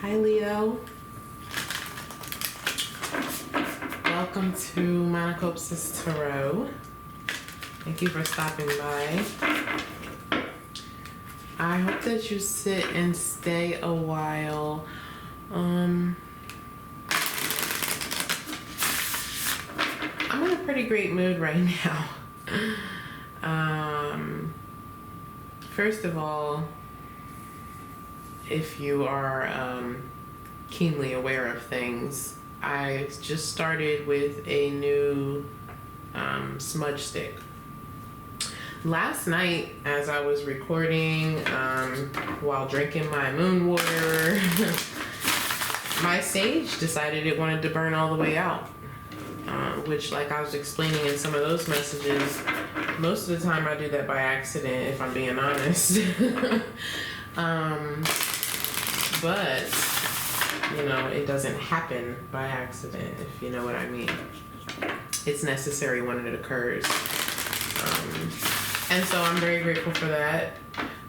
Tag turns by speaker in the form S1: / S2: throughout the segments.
S1: Hi Leo. Welcome to MonachopsisTarot. Thank you for stopping by. I hope that you sit and stay a while. I'm in a pretty great mood right now. First of all, if you are keenly aware of things, I just started with a new smudge stick. Last night, as I was recording while drinking my moon water, my sage decided it wanted to burn all the way out. Which, like I was explaining in some of those messages, most of the time I do that by accident, if I'm being honest. But, you know, it doesn't happen by accident, if you know what I mean. It's necessary when it occurs. And so I'm very grateful for that.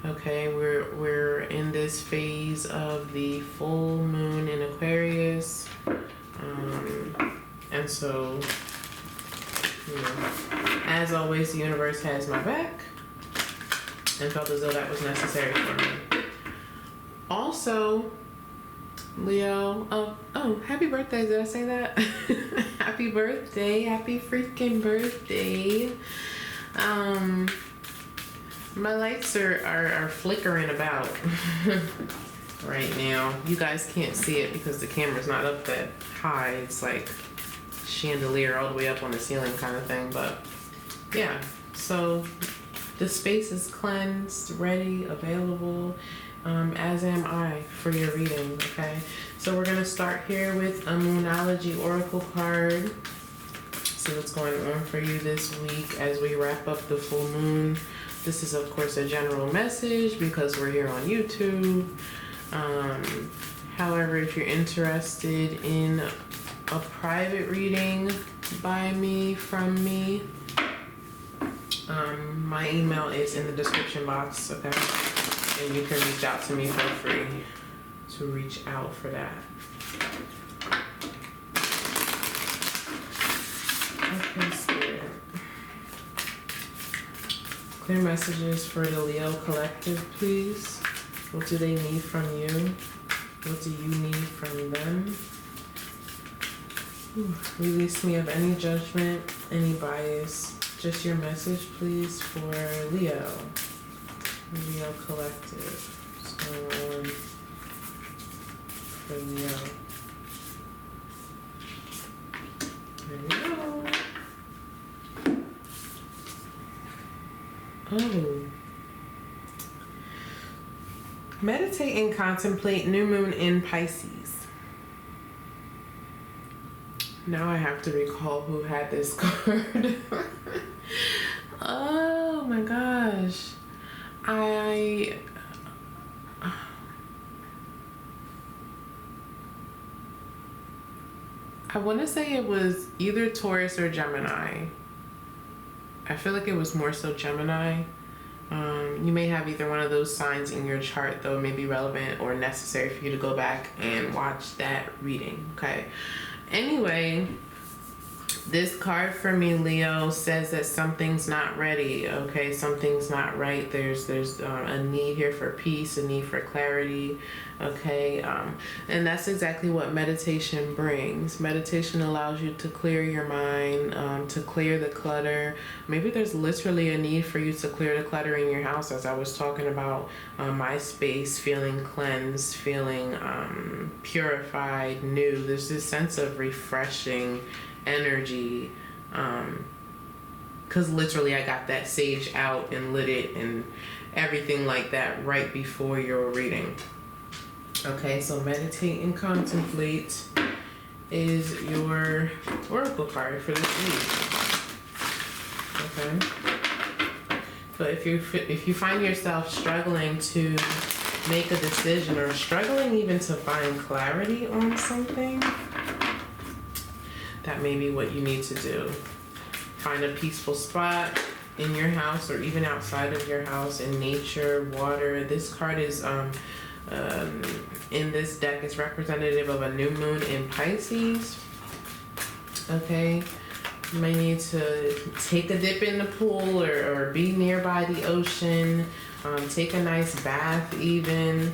S1: Okay, we're in this phase of the full moon in Aquarius. And so, you know, as always, the universe has my back and felt as though that was necessary for me. Also, Leo, oh, happy birthday. Did I say that? Happy birthday. Happy freaking birthday. My lights are flickering about right now. You guys can't see it because the camera's not up that high. It's like chandelier all the way up on the ceiling kind of thing. But yeah, so the space is cleansed, ready, available, as am I for your reading. Okay, so we're gonna start here with a Moonology Oracle card. See what's going on for you this week as we wrap up the full moon. This is of course a general message because we're here on YouTube. However, if you're interested in a private reading by me, from me, my email is in the description box, okay? And you can reach out to me, feel free to reach out for that. Okay, Spirit. Clear messages for the Leo collective, please. What do they need from you? What do you need from them? Release me of any judgment, any bias. Just your message, please, for Leo. Leo collective. What's going on for Leo? There we go. Oh. Meditate and contemplate new moon in Pisces. Now I have to recall who had this card. Oh my gosh. I want to say it was either Taurus or Gemini. I feel like it was more so Gemini. You may have either one of those signs in your chart, though it may be relevant or necessary for you to go back and watch that reading, okay? Anyway, this card for me, Leo, says that something's not ready, okay? Something's not right. There's a need here for peace, a need for clarity, okay? And that's exactly what meditation brings. Meditation allows you to clear your mind, to clear the clutter. Maybe there's literally a need for you to clear the clutter in your house, as I was talking about my space feeling cleansed, feeling purified, new. There's this sense of refreshing energy, because literally I got that sage out and lit it and everything like that right before your reading. Okay, so meditate and contemplate is your oracle card for this week. Okay, so if you find yourself struggling to make a decision or struggling even to find clarity on something, that may be what you need to do. Find a peaceful spot in your house or even outside of your house, in nature, water. This card is in this deck is representative of a new moon in Pisces. Okay, you may need to take a dip in the pool or be nearby the ocean. Take a nice bath even.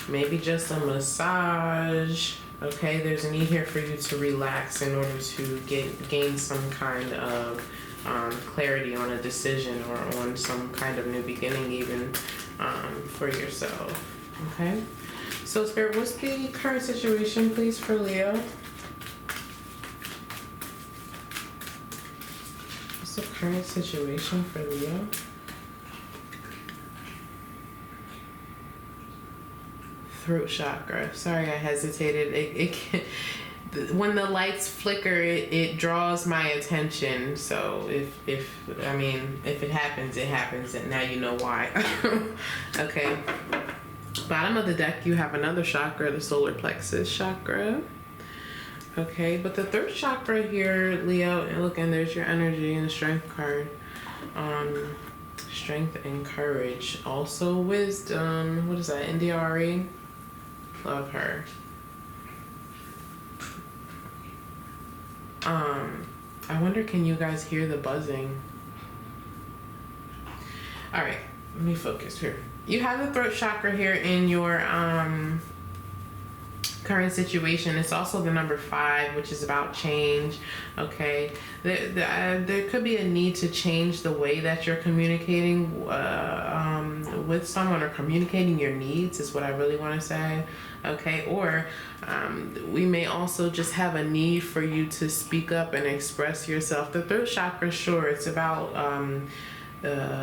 S1: Maybe just a massage. Okay, there's a need here for you to relax in order to gain some kind of clarity on a decision or on some kind of new beginning even for yourself. Okay, so Spirit, what's the current situation please for Leo? What's the current situation for Leo? Throat chakra. Sorry, I hesitated. It can, when the lights flicker, it draws my attention. So if it happens, it happens, and now you know why. Okay. Bottom of the deck, you have another chakra, the solar plexus chakra. Okay, but the third chakra here, Leo, and look, and there's your energy and the strength card. Strength and courage. Also wisdom. What is that? Indiari. Love her. I wonder, can you guys hear the buzzing? All right, let me focus here. You have the throat chakra here in your current situation. It's also the number 5, which is about change. Okay, there could be a need to change the way that you're communicating with someone, or communicating your needs is what I really want to say. Okay, or we may also just have a need for you to speak up and express yourself. The throat chakra, sure, it's about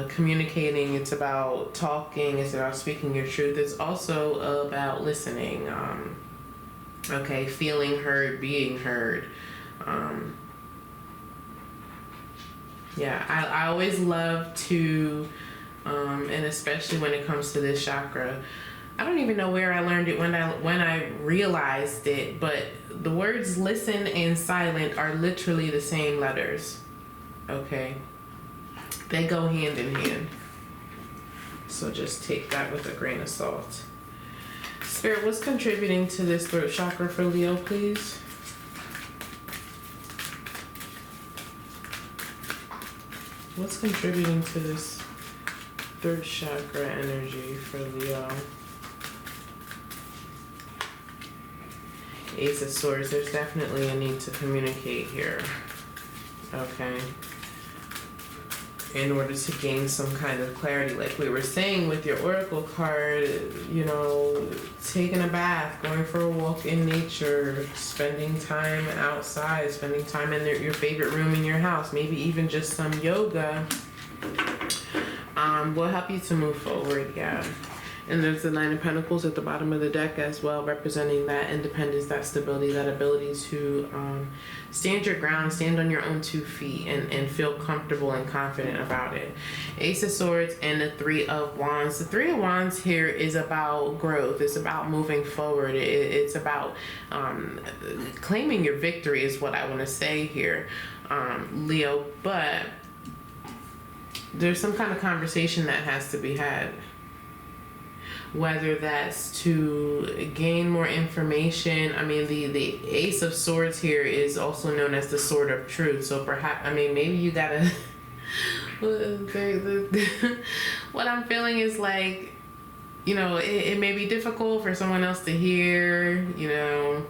S1: communicating, it's about talking, it's about speaking your truth. It's also about listening. Okay, feeling heard, being heard. Yeah, I always love to, and especially when it comes to this chakra, I don't even know where I learned it when I realized it, but the words listen and silent are literally the same letters. Okay, they go hand in hand. So just take that with a grain of salt. Spirit, what's contributing to this throat chakra for Leo, please? What's contributing to this third chakra energy for Leo? Ace of Swords. There's definitely a need to communicate here. Okay. In order to gain some kind of clarity, like we were saying with your oracle card, you know, taking a bath, going for a walk in nature, spending time outside, spending time in your favorite room in your house, maybe even just some yoga, will help you to move forward. Yeah. And there's the Nine of Pentacles at the bottom of the deck as well, representing that independence, that stability, that ability to stand your ground, stand on your own 2 feet, and feel comfortable and confident about it. Ace of Swords and the Three of Wands. The Three of Wands here is about growth. It's about moving forward. It's about claiming your victory is what I want to say here, Leo. But there's some kind of conversation that has to be had. Whether that's to gain more information. I mean, the Ace of Swords here is also known as the Sword of Truth. So perhaps, I mean, maybe you gotta... what I'm feeling is like, you know, it may be difficult for someone else to hear, you know,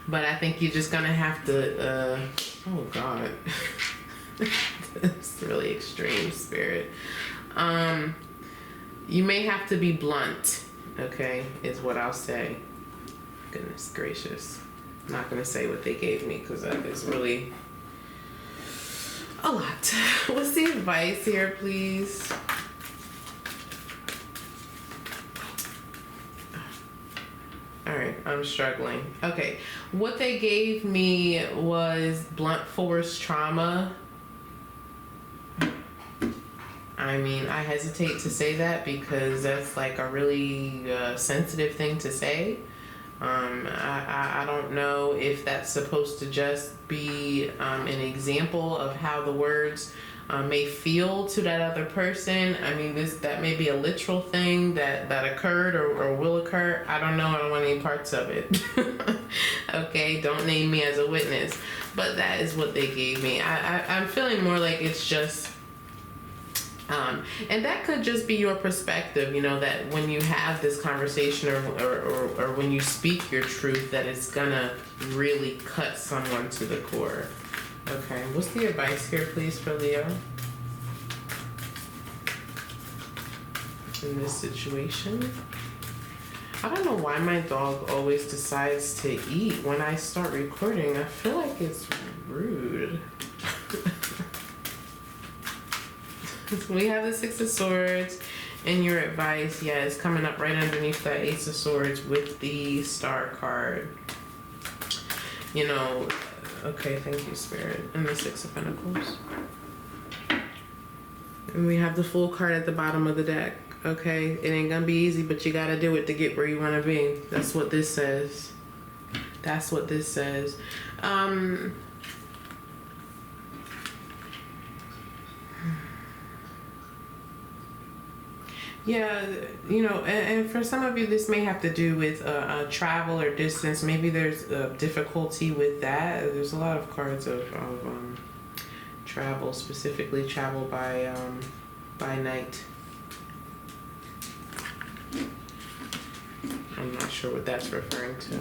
S1: but I think you're just gonna have to, oh God, it's really extreme, Spirit. You may have to be blunt, okay, is what I'll say. Goodness gracious. I'm not going to say what they gave me because that is really a lot. What's the advice here, please? All right, I'm struggling. Okay, what they gave me was blunt force trauma. I mean, I hesitate to say that because that's like a really sensitive thing to say. I don't know if that's supposed to just be an example of how the words may feel to that other person. I mean, that may be a literal thing that occurred or will occur. I don't know. I don't want any parts of it. Okay, don't name me as a witness. But that is what they gave me. I'm feeling more like it's just, and that could just be your perspective, you know, that when you have this conversation or when you speak your truth, that it's gonna really cut someone to the core. Okay, what's the advice here, please, for Leo in this situation? I don't know why my dog always decides to eat when I start recording. I feel like it's rude. We have the Six of Swords, and your advice, yeah, is coming up right underneath that Ace of Swords with the Star card. You know, okay, thank you, Spirit. And the Six of Pentacles. And we have the Fool card at the bottom of the deck. Okay, it ain't gonna be easy, but you gotta do it to get where you wanna be. That's what this says. That's what this says. Yeah, you know, and for some of you, this may have to do with travel or distance. Maybe there's difficulty with that. There's a lot of cards of travel, specifically travel by night. I'm not sure what that's referring to.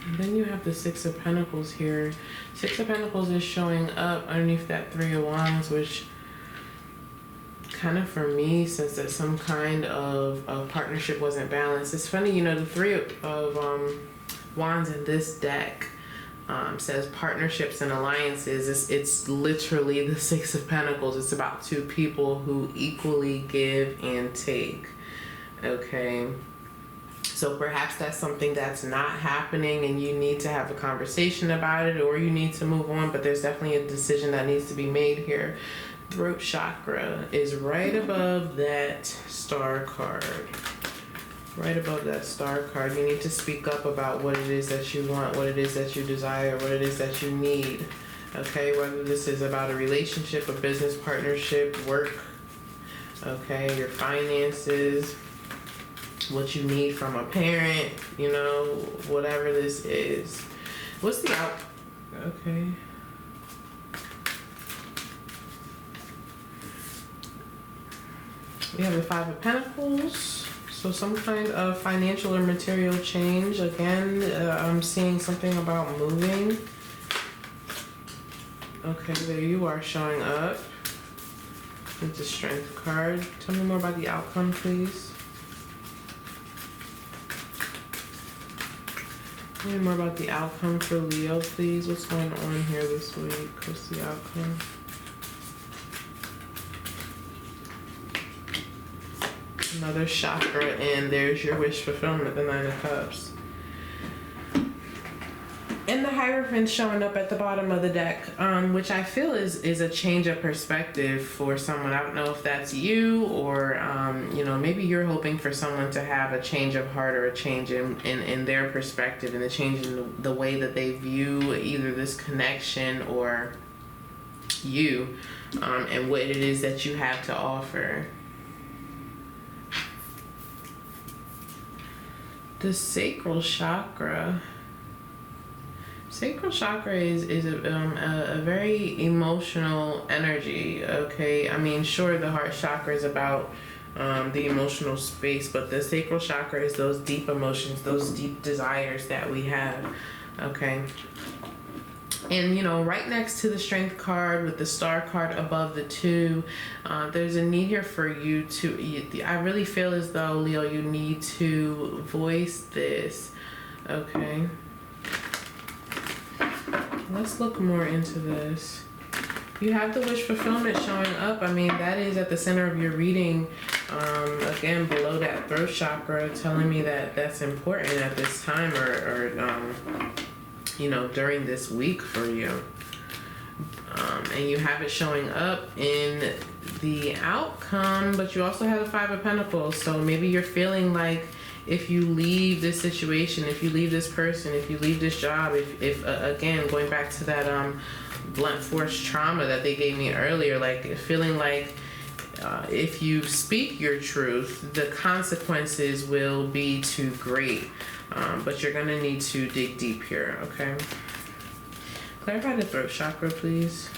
S1: And then you have the Six of Pentacles here. Six of Pentacles is showing up underneath that Three of Wands, which kind of for me says that some kind of partnership wasn't balanced. It's funny, you know, the Three of Wands in this deck says partnerships and alliances. It's literally the Six of Pentacles. It's about two people who equally give and take. Okay, so perhaps that's something that's not happening and you need to have a conversation about it, or you need to move on, but there's definitely a decision that needs to be made here. Throat chakra is right above that Star card. Right above that Star card. You need to speak up about what it is that you want, what it is that you desire, what it is that you need. Okay, whether this is about a relationship, a business partnership, work, okay, your finances, what you need from a parent, you know, whatever this is. What's the out? Okay. We have the Five of Pentacles. So some kind of financial or material change. Again, I'm seeing something about moving. Okay, there you are showing up with the Strength card. Tell me more about the outcome, please. Tell me more about the outcome for Leo, please. What's going on here this week? What's the outcome? Another chakra, and there's your wish fulfillment, the Nine of Cups. And the Hierophant showing up at the bottom of the deck, which I feel is a change of perspective for someone. I don't know if that's you or, you know, maybe you're hoping for someone to have a change of heart or a change in their perspective and a change in the way that they view either this connection or you, and what it is that you have to offer. The sacral chakra. Sacral chakra is a very emotional energy. Okay, I mean, sure, the heart chakra is about the emotional space, but the sacral chakra is those deep emotions, those deep desires that we have. Okay. And, you know, right next to the Strength card with the Star card above the two, there's a need here for you to, I really feel as though, Leo, you need to voice this. Okay. Let's look more into this. You have the wish fulfillment showing up. I mean, that is at the center of your reading. Again, below that throat chakra, telling me that that's important at this time or you know, during this week for you. And you have it showing up in the outcome, but you also have the Five of Pentacles. So maybe you're feeling like if you leave this situation, if you leave this person, if you leave this job, if again, going back to that blunt force trauma that they gave me earlier, like feeling like if you speak your truth, the consequences will be too great. But you're gonna need to dig deep here, okay? Clarify the throat chakra, please.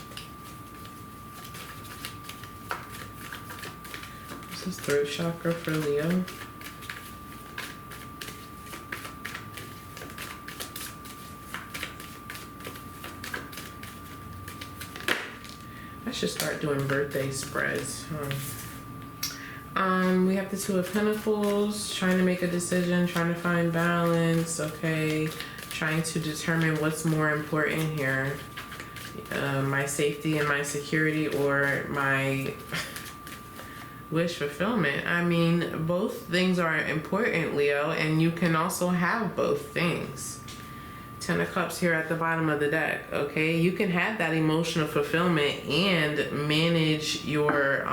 S1: This is throat chakra for Leo. I should start doing birthday spreads. We have the Two of Pentacles, trying to make a decision, trying to find balance, okay? Trying to determine what's more important here. My safety and my security, or my wish fulfillment. I mean, both things are important, Leo, and you can also have both things. Ten of Cups here at the bottom of the deck, okay? You can have that emotional fulfillment and manage your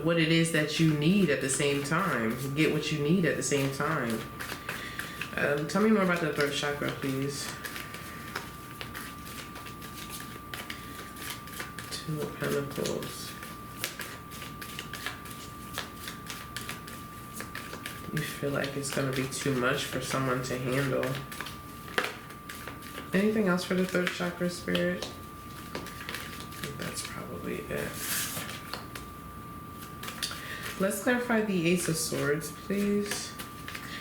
S1: what it is that you need at the same time. Get what you need at the same time. Tell me more about the throat chakra, please. Two of Pentacles. You feel like it's going to be too much for someone to handle. Anything else for the throat chakra, Spirit? I think that's probably it. Let's clarify the Ace of Swords, please.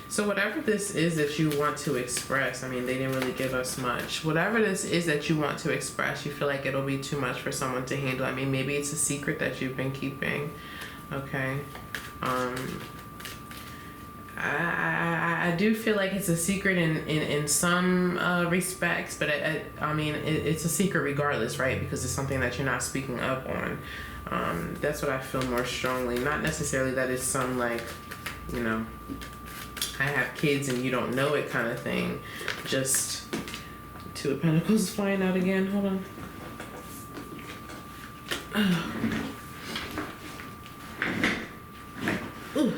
S1: So whatever this is that you want to express, I mean, they didn't really give us much. Whatever this is that you want to express, you feel like it'll be too much for someone to handle. I mean, maybe it's a secret that you've been keeping, okay? I do feel like it's a secret in some respects, but I mean, it's a secret regardless, right? Because it's something that you're not speaking up on. That's what I feel more strongly. Not necessarily that it's some, like, you know, I have kids and you don't know it kind of thing. Just Two of Pentacles flying out again. Hold on. Ooh,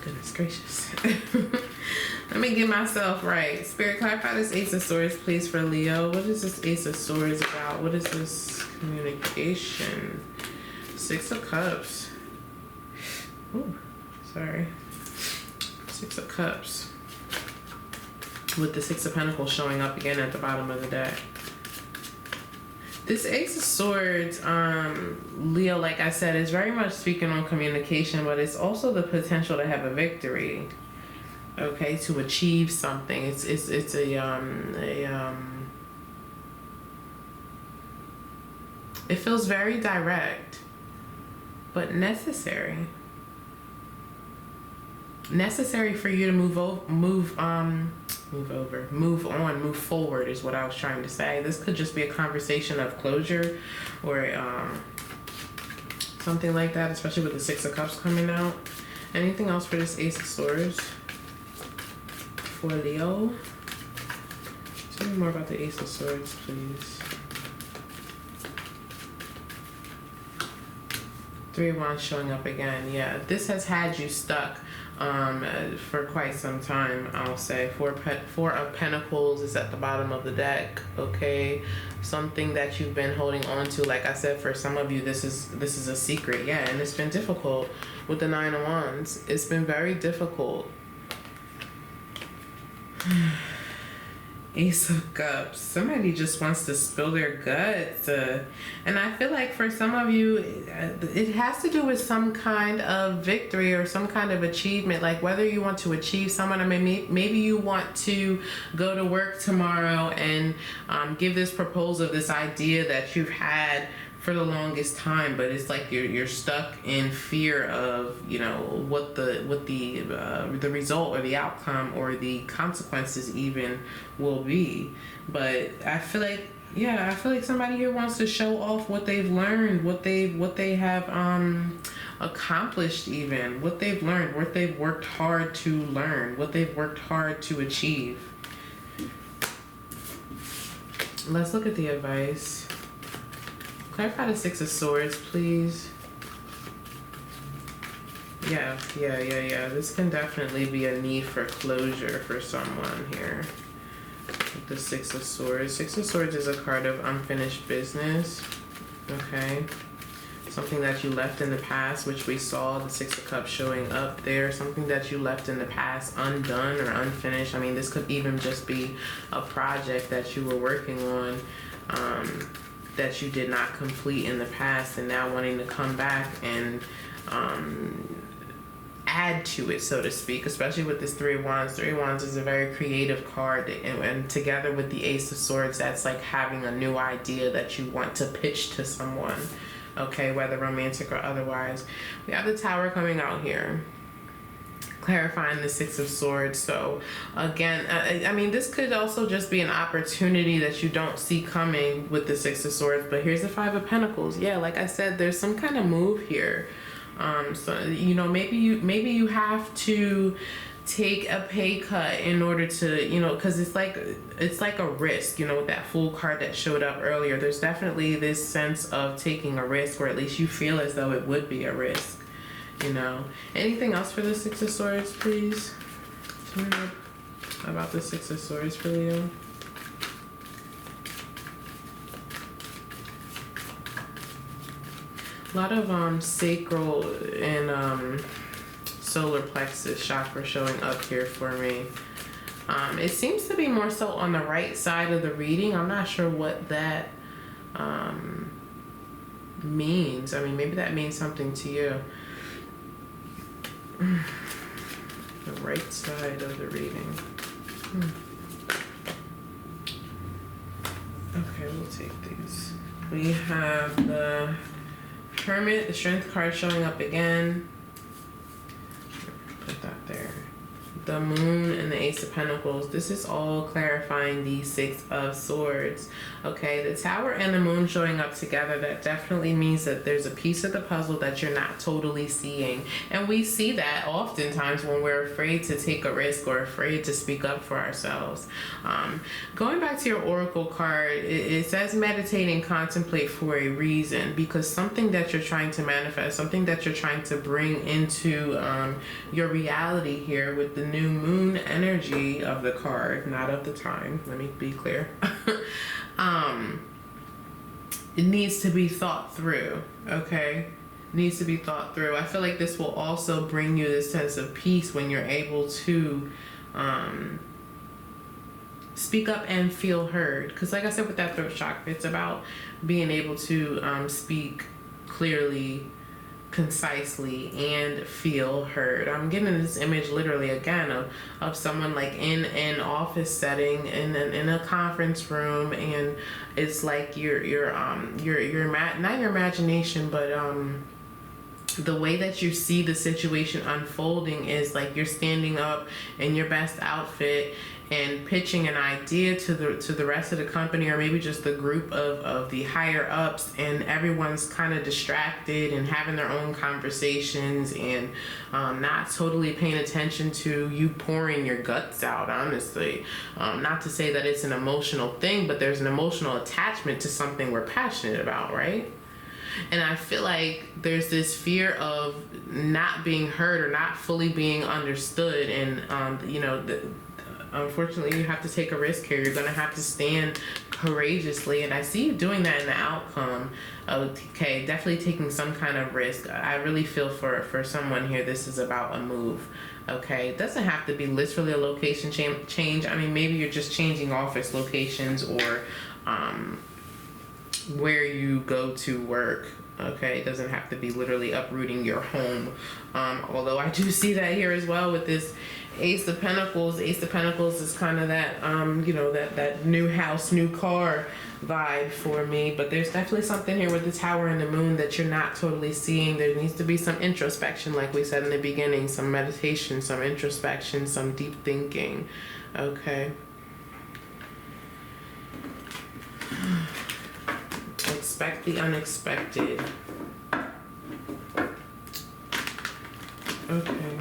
S1: goodness gracious. Let me get myself right. Spirit, clarify this Ace of Swords, please, for Leo. What is this Ace of Swords about? What is this communication? Six of Cups. Ooh, sorry. Six of Cups. With the Six of Pentacles showing up again at the bottom of the deck. This Ace of Swords, Leo, like I said, is very much speaking on communication, but it's also the potential to have a victory. Okay, to achieve something. It's it feels very direct, but necessary. Necessary for you to move on, move forward is what I was trying to say. This could just be a conversation of closure, or something like that, especially with the Six of Cups coming out. Anything else for this Ace of Swords for Leo? Tell me more about the Ace of Swords, please. Three of Wands showing up again. Yeah, this has had you stuck for quite some time, I'll say. Four of Pentacles is at the bottom of the deck, okay? Something that you've been holding on to. Like I said, for some of you, this is a secret, yeah, and it's been difficult with the Nine of Wands. It's been very difficult. Ace of Cups. Somebody just wants to spill their guts. And I feel like for some of you, it has to do with some kind of victory or some kind of achievement. Like whether you want to achieve someone, I mean, maybe you want to go to work tomorrow and give this proposal, this idea that you've had for the longest time, but it's like you're stuck in fear of, you know, what the result or the outcome or the consequences even will be. But I feel like, yeah, I feel like somebody here wants to show off what they've learned, what they have accomplished, even what they've learned, what they've worked hard to learn, what they've worked hard to achieve. Let's look at the advice. Clarify the Six of Swords, please. Yeah. This can definitely be a need for closure for someone here. with the Six of Swords. Six of Swords is a card of unfinished business. Okay. Something that you left in the past, which we saw the Six of Cups showing up there. Something that you left in the past undone or unfinished. I mean, this could even just be a project that you were working on that you did not complete in the past, and now wanting to come back and add to it, so to speak, especially with this Three of Wands. Three of Wands is a very creative card, and together with the Ace of Swords, that's like having a new idea that you want to pitch to someone, okay, whether romantic or otherwise. We have the Tower coming out here, clarifying the Six of Swords. So again, I mean, this could also just be an opportunity that you don't see coming with the Six of Swords, but here's the Five of Pentacles. Yeah, like I said, there's some kind of move here. So, you know, maybe you have to take a pay cut in order to, you know, because it's like a risk, you know, with that Fool card that showed up earlier. There's definitely this sense of taking a risk, or at least you feel as though it would be a risk, you know. Anything else for the Six of Swords, please? Tell me about the Six of Swords for Leo. A lot of sacral and solar plexus chakra showing up here for me. It seems to be more so on the right side of the reading. I'm not sure what that means. I mean, maybe that means something to you. The right side of the reading. Okay, we'll take these. We have the Hermit, the Strength card showing up again. Put that there. The Moon and the Ace of Pentacles. This is all clarifying the Six of Swords. Okay, the Tower and the Moon showing up together, that definitely means that there's a piece of the puzzle that you're not totally seeing. And we see that oftentimes when we're afraid to take a risk or afraid to speak up for ourselves. Going back to your Oracle card, it says meditate and contemplate for a reason, because something that you're trying to manifest, something that you're trying to bring into your reality here with the new moon energy of the card, not of the time, let me be clear. It needs to be thought through, okay? Needs to be thought through. I feel like this will also bring you this sense of peace when you're able to speak up and feel heard. Because like I said with that throat chakra, it's about being able to speak clearly, concisely, and feel heard. I'm getting this image literally again of someone like in an office setting, in a conference room, and it's like not your imagination, but the way that you see the situation unfolding is like you're standing up in your best outfit and pitching an idea to the rest of the company, or maybe just the group of the higher ups, and everyone's kind of distracted and having their own conversations and not totally paying attention to you pouring your guts out, honestly. Not to say that it's an emotional thing, but there's an emotional attachment to something we're passionate about, right? And I feel like there's this fear of not being heard or not fully being understood, and you know, unfortunately, you have to take a risk here. You're going to have to stand courageously. And I see you doing that in the outcome. Okay, definitely taking some kind of risk. I really feel for someone here, this is about a move. Okay, it doesn't have to be literally a location change. I mean, maybe you're just changing office locations, or where you go to work. Okay, it doesn't have to be literally uprooting your home. Although I do see that here as well with this Ace of Pentacles. Ace of Pentacles is kind of that, you know, that new house, new car vibe for me. But there's definitely something here with the Tower and the Moon that you're not totally seeing. There needs to be some introspection, like we said in the beginning, some meditation, some introspection, some deep thinking. Okay. Expect the unexpected. Okay.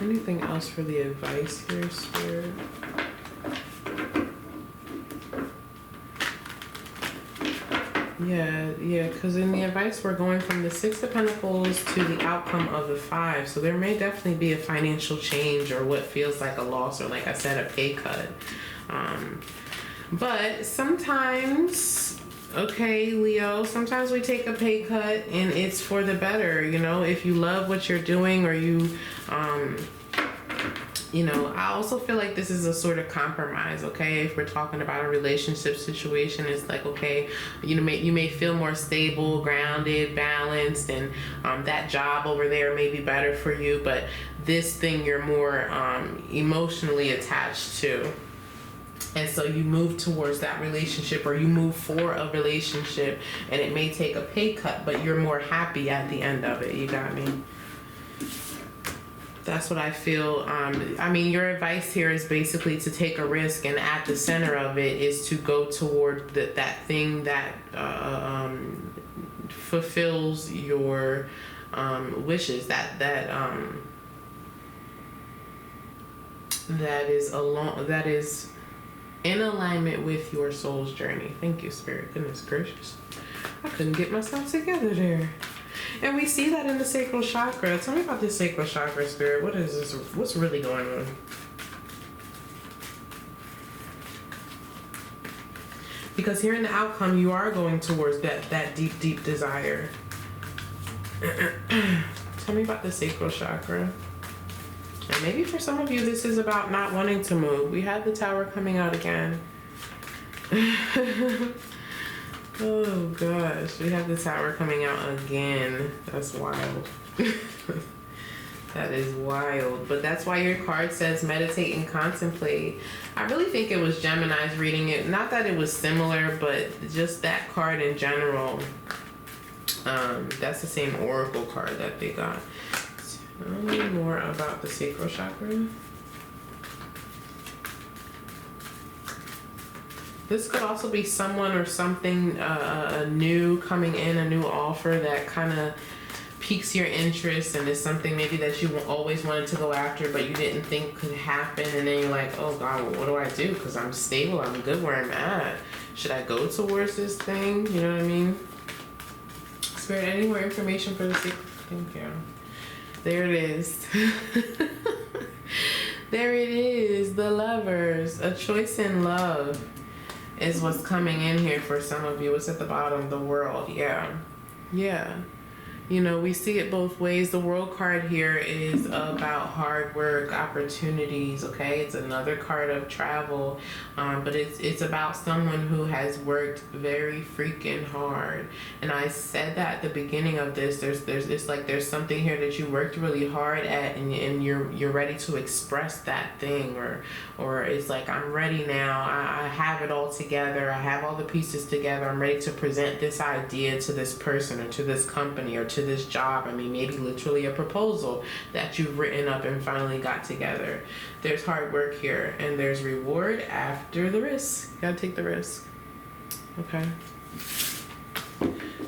S1: Anything else for the advice here, Spirit? Yeah, because in the advice we're going from the Six of Pentacles to the outcome of the Five. So there may definitely be a financial change, or what feels like a loss, or like I said, a pay cut. But sometimes, okay, Leo, sometimes we take a pay cut and it's for the better. You know, if you love what you're doing, or you know, I also feel like this is a sort of compromise, okay? If we're talking about a relationship situation, it's like, okay, you may feel more stable, grounded, balanced, and that job over there may be better for you, but this thing you're more emotionally attached to. And so you move towards that relationship, or you move for a relationship, and it may take a pay cut, but you're more happy at the end of it. You got me? That's what I feel. I mean, your advice here is basically to take a risk, and at the center of it is to go toward that thing that fulfills your wishes. That is in alignment with your soul's journey. Thank you, Spirit. Goodness gracious, I couldn't get myself together there. And we see that in the sacral chakra. Tell me about this sacral chakra, Spirit. What is this? What's really going on? Because here in the outcome, you are going towards that deep, deep desire. Tell me about the sacral chakra. And maybe for some of you, this is about not wanting to move. We have the Tower coming out again. Oh gosh, we have the Tower coming out again. That's wild. That is wild. But that's why your card says meditate and contemplate. I really think it was Gemini's reading it. Not that it was similar, but just that card in general. That's the same oracle card that they got. Tell me more about the sacral chakra. This could also be someone or something new coming in, a new offer that kind of piques your interest, and is something maybe that you always wanted to go after, but you didn't think could happen. And then you're like, oh God, well, what do I do? Because I'm stable, I'm good where I'm at. Should I go towards this thing? You know what I mean? Spirit, any more information for the secret? Thank you. There it is. There it is. The Lovers. A choice in love is what's coming in here for some of you. It's at the bottom. The World. Yeah. You know, we see it both ways. The World card here is about hard work, opportunities, okay? It's another card of travel, but it's about someone who has worked very freaking hard. And I said that at the beginning of this, there's something here that you worked really hard at, and you're ready to express that thing, or it's like, I'm ready now. I have it all together. I have all the pieces together. I'm ready to present this idea to this person, or to this company, or to this job. I mean, maybe literally a proposal that you've written up and finally got together. There's hard work here, and there's reward after the risk. You gotta take the risk. Okay.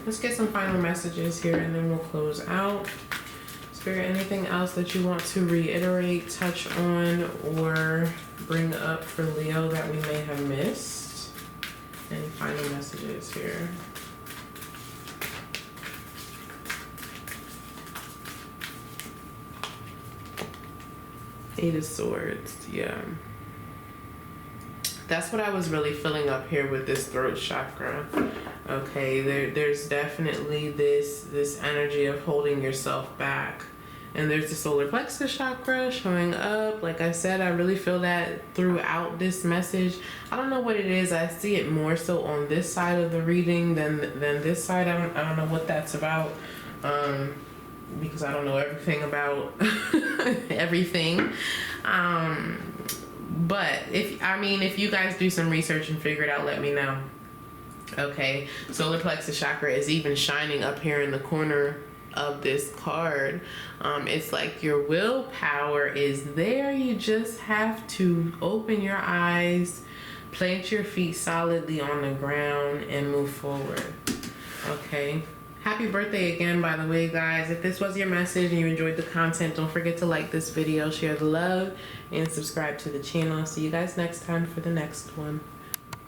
S1: Let's get some final messages here, and then we'll close out. Spirit, anything else that you want to reiterate, touch on, or bring up for Leo that we may have missed? Any final messages here? Eight of Swords, yeah. That's what I was really feeling up here with this throat chakra. Okay, there's definitely this energy of holding yourself back. And there's the solar plexus chakra showing up. Like I said, I really feel that throughout this message. I don't know what it is. I see it more so on this side of the reading than this side. I don't know what that's about. Because I don't know everything about everything. But if you guys do some research and figure it out, let me know. Okay, solar plexus chakra is even shining up here in the corner of this card. It's like your willpower is there. You just have to open your eyes, plant your feet solidly on the ground, and move forward. Okay. Happy birthday again, by the way, guys. If this was your message and you enjoyed the content, don't forget to like this video, share the love, and subscribe to the channel. See you guys next time for the next one.